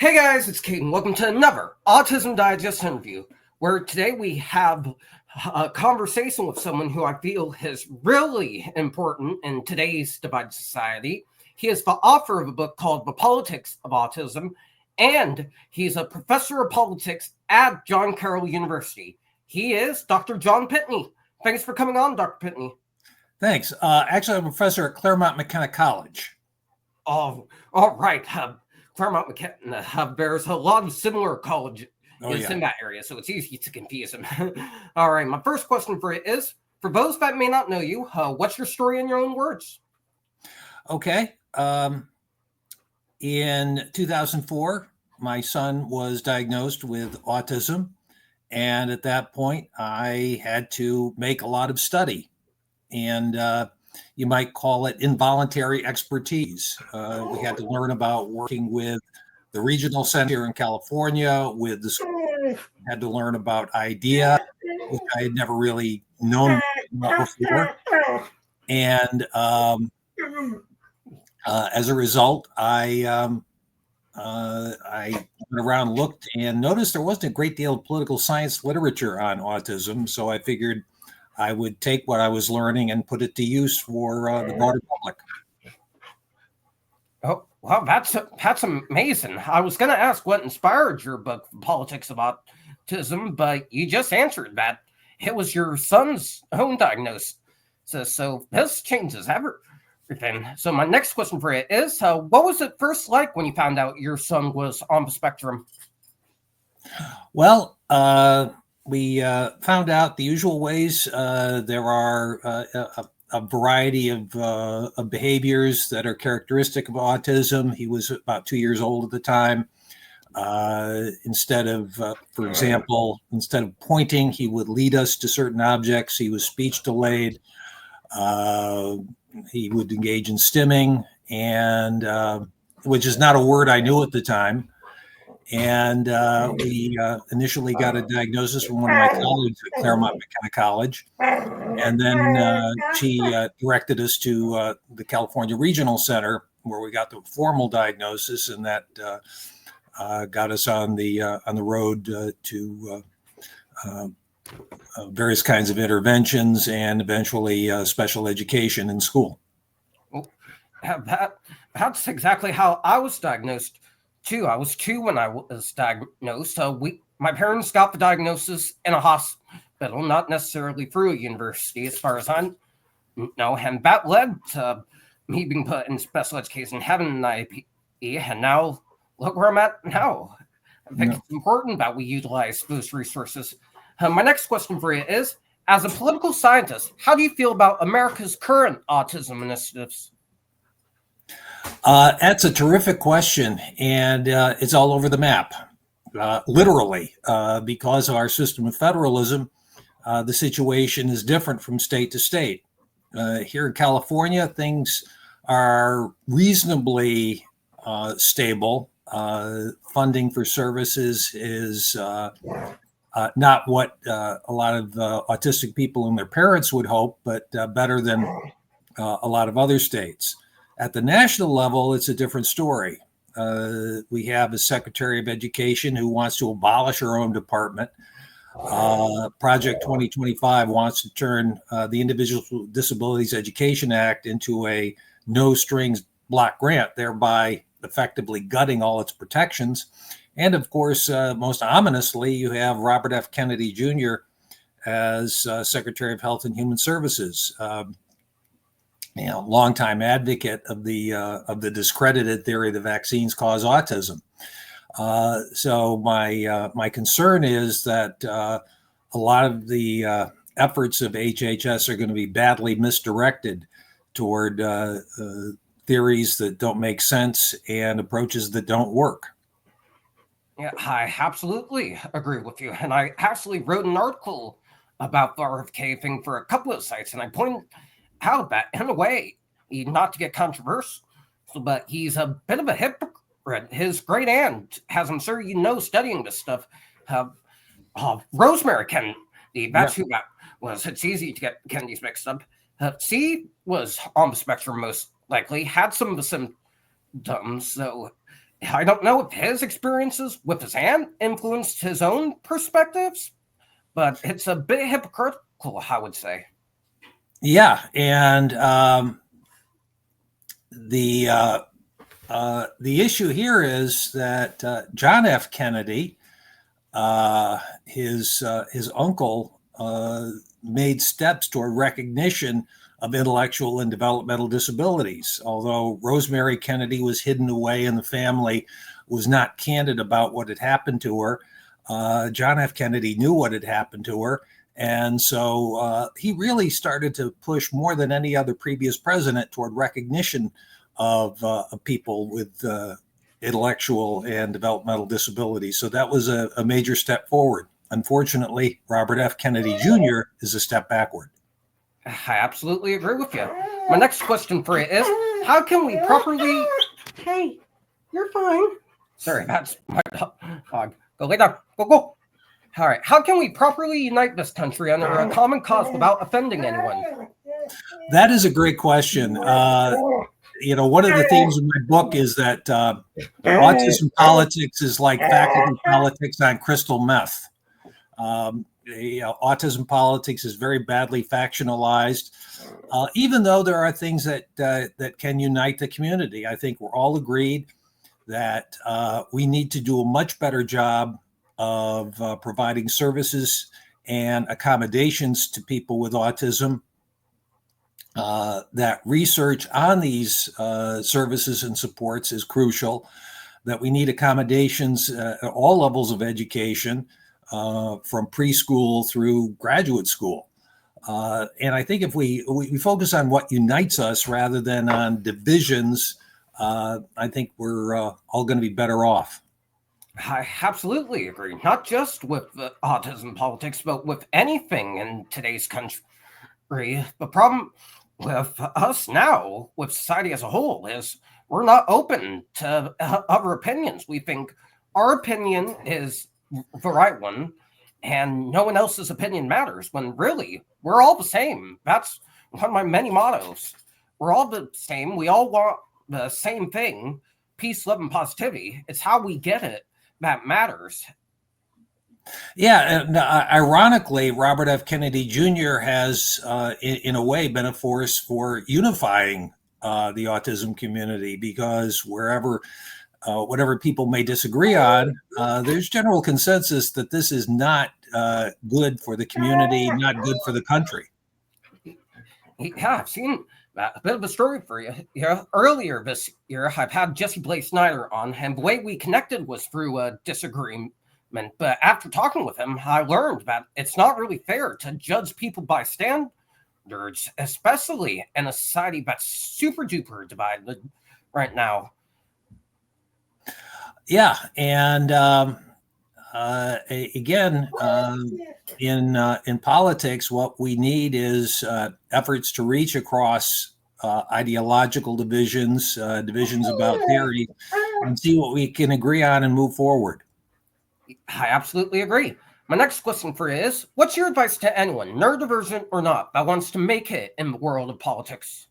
Hey guys, it's Kate and welcome to another Autism Digest interview, where today we have a conversation with someone who I feel is really important in today's divided society. He is the author of a book called The Politics of Autism, and he's a professor of politics at John Carroll University. He is Dr. John Pitney. Thanks for coming on, Dr. Pitney. Thanks. Actually, I'm a professor at Claremont McKenna College. Oh, all right. Claremont McKenna, there's a lot of similar colleges in that area, so it's easy to confuse them. All right, my first question for you is, for those that may not know you, what's your story in your own words? Okay. In 2004, my son was diagnosed with autism, and at that point, I had to make a lot of study, and you might call it involuntary expertise. We had to learn about working with the regional center here in California, with the school. Had to learn about IDEA, which I had never really known before. And as a result, I went around, looked, and noticed there wasn't a great deal of political science literature on autism. So I figured I would take what I was learning and put it to use for the broader public. Oh, wow, that's amazing. I was going to ask what inspired your book, Politics of Autism, but you just answered that. It was your son's own diagnosis. So this changes everything. So my next question for you is, what was it first like when you found out your son was on the spectrum? Well, we found out the usual ways. There are a variety of behaviors that are characteristic of autism. He was about 2 years old at the time. Instead of, for example, instead of pointing, he would lead us to certain objects. He was speech delayed. He would engage in stimming, and which is not a word I knew at the time. And we initially got a diagnosis from one of my colleagues at Claremont McKenna College. And then she directed us to the California Regional Center, where we got the formal diagnosis, and that got us on the road to various kinds of interventions and eventually special education in school. Well, that's exactly how I was diagnosed. I was 2 when I was diagnosed. My parents got the diagnosis in a hospital, not necessarily through a university, as far as I know. And that led to me being put in special education, having an IEP, and now look where I'm at now. I think it's important that we utilize those resources. My next question for you is, as a political scientist, how do you feel about America's current autism initiatives? That's a terrific question, and it's all over the map, literally, because of our system of federalism. The situation is different from state to state. Here in California, things are reasonably stable. Funding for services is not what a lot of autistic people and their parents would hope, but better than a lot of other states. At the national level, it's a different story. We have a Secretary of Education who wants to abolish her own department. Project 2025 wants to turn the Individuals with Disabilities Education Act into a no-strings block grant, thereby effectively gutting all its protections. And of course, most ominously, you have Robert F. Kennedy Jr. as Secretary of Health and Human Services. Longtime advocate of the discredited theory that vaccines cause autism. So my concern is that a lot of the efforts of HHS are going to be badly misdirected toward theories that don't make sense and approaches that don't work. Yeah, I absolutely agree with you. And I actually wrote an article about the RFK thing for a couple of sites, and I pointed out that, in a way, not to get controversial, but he's a bit of a hypocrite. His great aunt has, I'm sure you know, studying this stuff, Rosemary Kennedy, that's who that was. It's easy to get Kennedys mixed up. She was on the spectrum most likely, had some of the symptoms, so I don't know if his experiences with his aunt influenced his own perspectives, but it's a bit hypocritical, I would say. Yeah, and the issue here is that John F. Kennedy, his uncle, made steps toward recognition of intellectual and developmental disabilities. Although Rosemary Kennedy was hidden away in the family, was not candid about what had happened to her, John F. Kennedy knew what had happened to her. And so he really started to push more than any other previous president toward recognition of people with intellectual and developmental disabilities. So that was a major step forward. Unfortunately, Robert F. Kennedy Jr. is a step backward. I absolutely agree with you. My next question for you is, how can we properly... Hey, you're fine. Sorry, that's my dog. Go lay down. Go. All right. How can we properly unite this country under a common cause without offending anyone? That is a great question. One of the themes of my book is that autism politics is like faculty politics on crystal meth. Autism politics is very badly factionalized, even though there are things that can unite the community. I think we're all agreed that we need to do a much better job of providing services and accommodations to people with autism. That research on these services and supports is crucial, that we need accommodations at all levels of education, from preschool through graduate school. And I think if we focus on what unites us rather than on divisions, I think we're all going to be better off. I absolutely agree. Not just with autism politics, but with anything in today's country. The problem with us now, with society as a whole, is we're not open to other opinions. We think our opinion is the right one, and no one else's opinion matters, when really, we're all the same. That's one of my many mottos. We're all the same. We all want the same thing: peace, love, and positivity. It's how we get it that matters. Yeah, and ironically, Robert F. Kennedy Jr. has, in a way, been a force for unifying the autism community, because whatever people may disagree on, there's general consensus that this is not good for the community, not good for the country. Yeah, I've seen a bit of a story for you. Earlier this year, I've had Jesse Blake Snyder on, and the way we connected was through a disagreement. But after talking with him, I learned that it's not really fair to judge people by standards, especially in a society that's super duper divided right now. Yeah, and again, in politics, what we need is efforts to reach across ideological divisions about theory, and see what we can agree on and move forward. I absolutely agree. My next question for you is, what's your advice to anyone, neurodivergent or not, that wants to make it in the world of politics?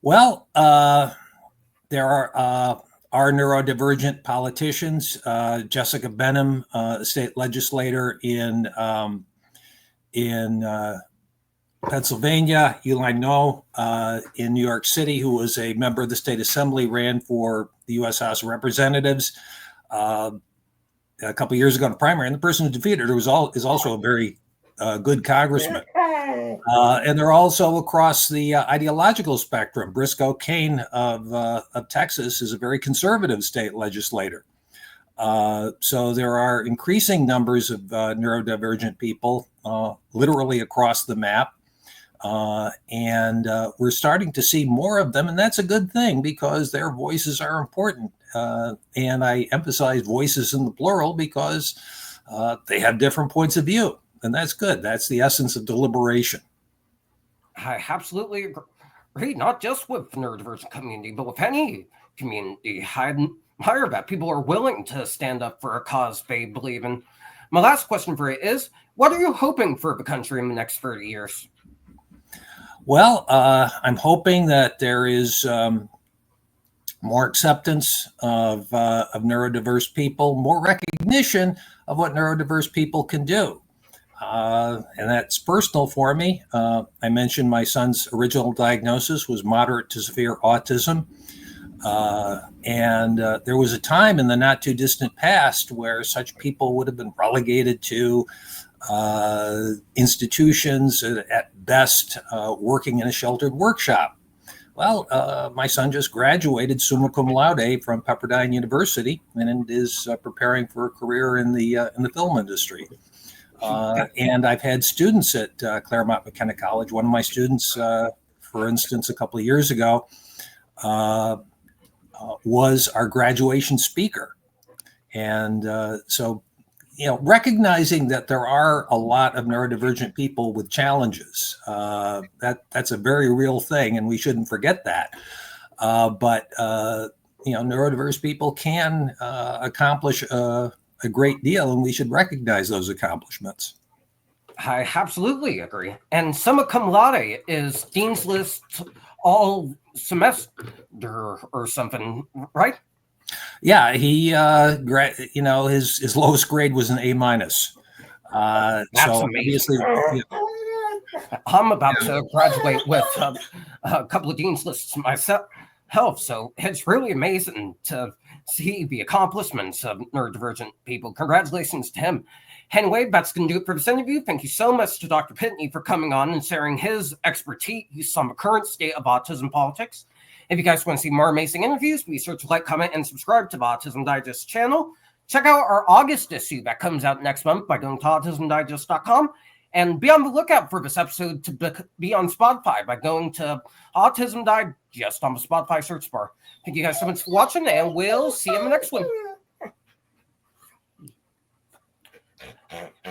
Well, there are neurodivergent politicians. Jessica Benham, state legislator in Pennsylvania, Eli No in New York City, who was a member of the state assembly, ran for the U.S. House of Representatives a couple of years ago in the primary, and the person who defeated her is also a very good congressman. And they're also across the ideological spectrum. Briscoe Cain of Texas is a very conservative state legislator. So there are increasing numbers of neurodivergent people literally across the map. And we're starting to see more of them, and that's a good thing, because their voices are important. And I emphasize voices in the plural because they have different points of view, and that's good. That's the essence of deliberation. I absolutely agree, not just with the neurodivergent community, but with any community. I admire that people are willing to stand up for a cause they believe in. My last question for you is, what are you hoping for the country in the next 30 years? Well, I'm hoping that there is more acceptance of neurodiverse people, more recognition of what neurodiverse people can do. And that's personal for me. I mentioned my son's original diagnosis was moderate to severe autism. And there was a time in the not too distant past where such people would have been relegated to institutions, at best working in a sheltered workshop. Well, my son just graduated summa cum laude from Pepperdine University and is preparing for a career in the film industry. And I've had students at Claremont McKenna College. One of my students, for instance, a couple of years ago, was our graduation speaker. And so, recognizing that there are a lot of neurodivergent people with challenges, that's a very real thing, and we shouldn't forget that. But neurodiverse people can accomplish a great deal, and we should recognize those accomplishments. I absolutely agree. And summa cum laude is Dean's List all semester or something, right? Yeah, he, his lowest grade was an A minus. That's so amazing. Obviously, I'm about to graduate with a couple of Dean's Lists myself, so it's really amazing to see the accomplishments of neurodivergent people. Congratulations to him. Anyway, that's going to do it for this interview. Thank you so much to Dr. Pitney for coming on and sharing his expertise on the current state of autism politics. If you guys want to see more amazing interviews, be sure to like, comment, and subscribe to the Autism Digest channel. Check out our August issue that comes out next month by going to autismdigest.com. And be on the lookout for this episode to be on Spotify by going to Autism Digest on the Spotify search bar. Thank you guys so much for watching, and we'll see you in the next one.